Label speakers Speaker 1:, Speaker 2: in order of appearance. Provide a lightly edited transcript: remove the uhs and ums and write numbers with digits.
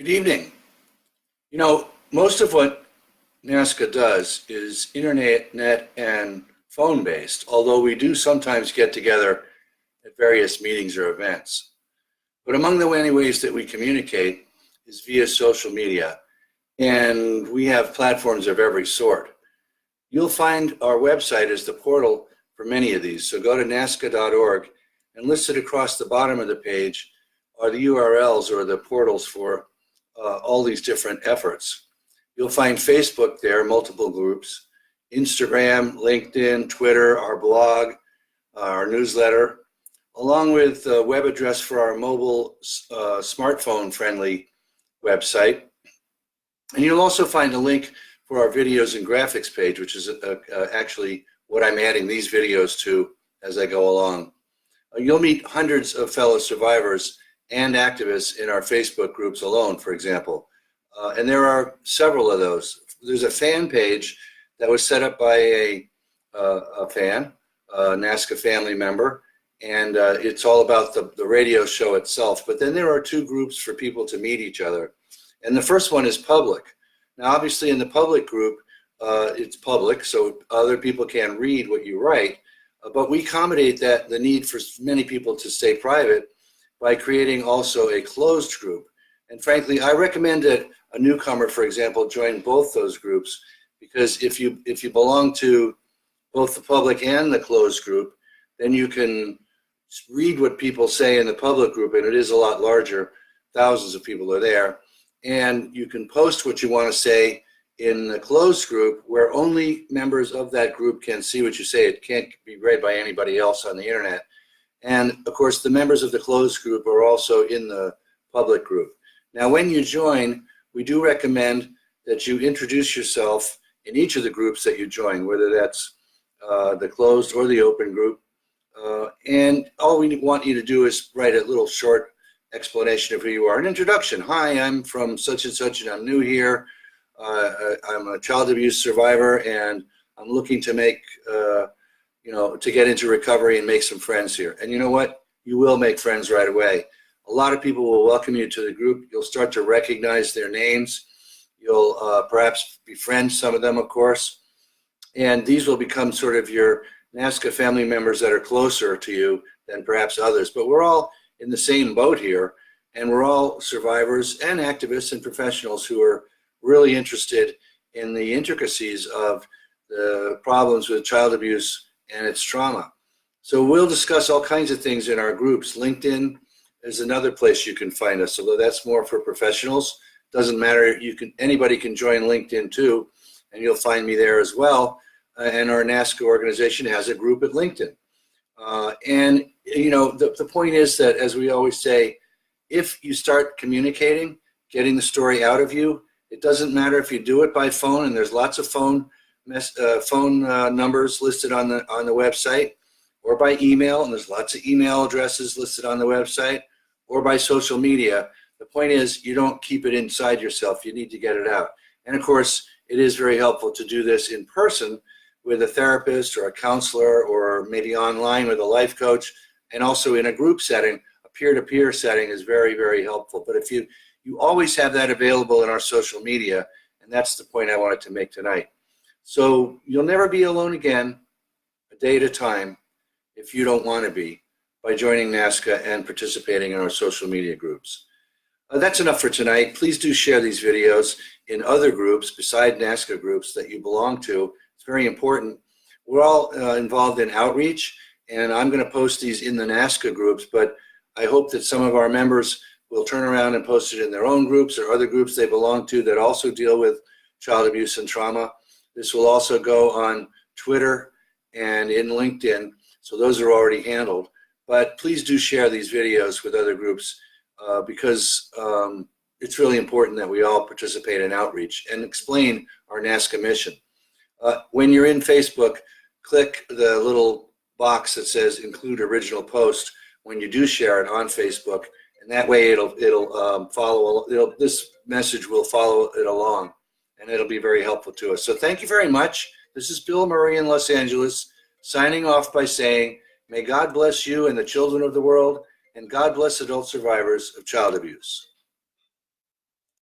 Speaker 1: Good evening. Most of what NAASCA does is internet and phone based, although we do sometimes get together at various meetings or events. But among the many ways that we communicate is via social media, and we have platforms of every sort. You'll find our website as the portal for many of these, so go to NAASCA.org, and listed across the bottom of the page are the URLs or the portals for all these different efforts. You'll find Facebook there, multiple groups, Instagram, LinkedIn, Twitter, our blog, our newsletter, along with a web address for our mobile smartphone-friendly website. And you'll also find a link for our videos and graphics page, which is actually what I'm adding these videos to as I go along. You'll meet hundreds of fellow survivors and activists in our Facebook groups alone, for example. And there are several of those. There's a fan page that was set up by a fan, a NAASCA family member, and it's all about the radio show itself. But then there are two groups for people to meet each other. And the first one is public. Now, obviously, in the public group, it's public, so other people can read what you write. But we accommodate the need for many people to stay private by creating also a closed group. And frankly, I recommend that a newcomer, for example, join both those groups, because if you belong to both the public and the closed group, then you can read what people say in the public group, and it is a lot larger. Thousands of people are there. And you can post what you want to say in the closed group, where only members of that group can see what you say. It can't be read by anybody else on the internet. And of course, the members of the closed group are also in the public group. Now, when you join, we do recommend that you introduce yourself in each of the groups that you join, whether that's the closed or the open group. And all we want you to do is write a little short explanation of who you are, an introduction. Hi, I'm from such and such, and I'm new here. I'm a child abuse survivor, and I'm looking to make to get into recovery and make some friends here. And you know what? You will make friends right away. A lot of people will welcome you to the group. You'll start to recognize their names. You'll perhaps befriend some of them, of course. And these will become sort of your NAASCA family members that are closer to you than perhaps others. But we're all in the same boat here, and we're all survivors and activists and professionals who are really interested in the intricacies of the problems with child abuse and its trauma. So we'll discuss all kinds of things in our groups. LinkedIn is another place you can find us, although that's more for professionals. Doesn't matter, anybody can join LinkedIn too, and you'll find me there as well. And our NAASCA organization has a group at LinkedIn. And the point is that, as we always say, if you start communicating, getting the story out of you, it doesn't matter if you do it by phone, and there's lots of phone numbers listed on the website, or by email, and there's lots of email addresses listed on the website, or by social media. The point is, you don't keep it inside yourself. You need to get it out. And of course, it is very helpful to do this in person with a therapist or a counselor, or maybe online with a life coach, and also in a group setting. A peer-to-peer setting is very, very helpful. But if you always have that available in our social media, and that's the point I wanted to make tonight. So you'll never be alone again, a day at a time, if you don't want to be, by joining NAASCA and participating in our social media groups. That's enough for tonight. Please do share these videos in other groups beside NAASCA groups that you belong to. It's very important. We're all involved in outreach, and I'm going to post these in the NAASCA groups, but I hope that some of our members will turn around and post it in their own groups or other groups they belong to that also deal with child abuse and trauma. This will also go on Twitter and in LinkedIn, so those are already handled. But please do share these videos with other groups because it's really important that we all participate in outreach and explain our NAASCA mission. When you're in Facebook, click the little box that says include original post when you do share it on Facebook, and that way it'll follow. This message will follow it along, and it'll be very helpful to us. So thank you very much. This is Bill Murray in Los Angeles, signing off by saying, may God bless you and the children of the world, and God bless adult survivors of child abuse.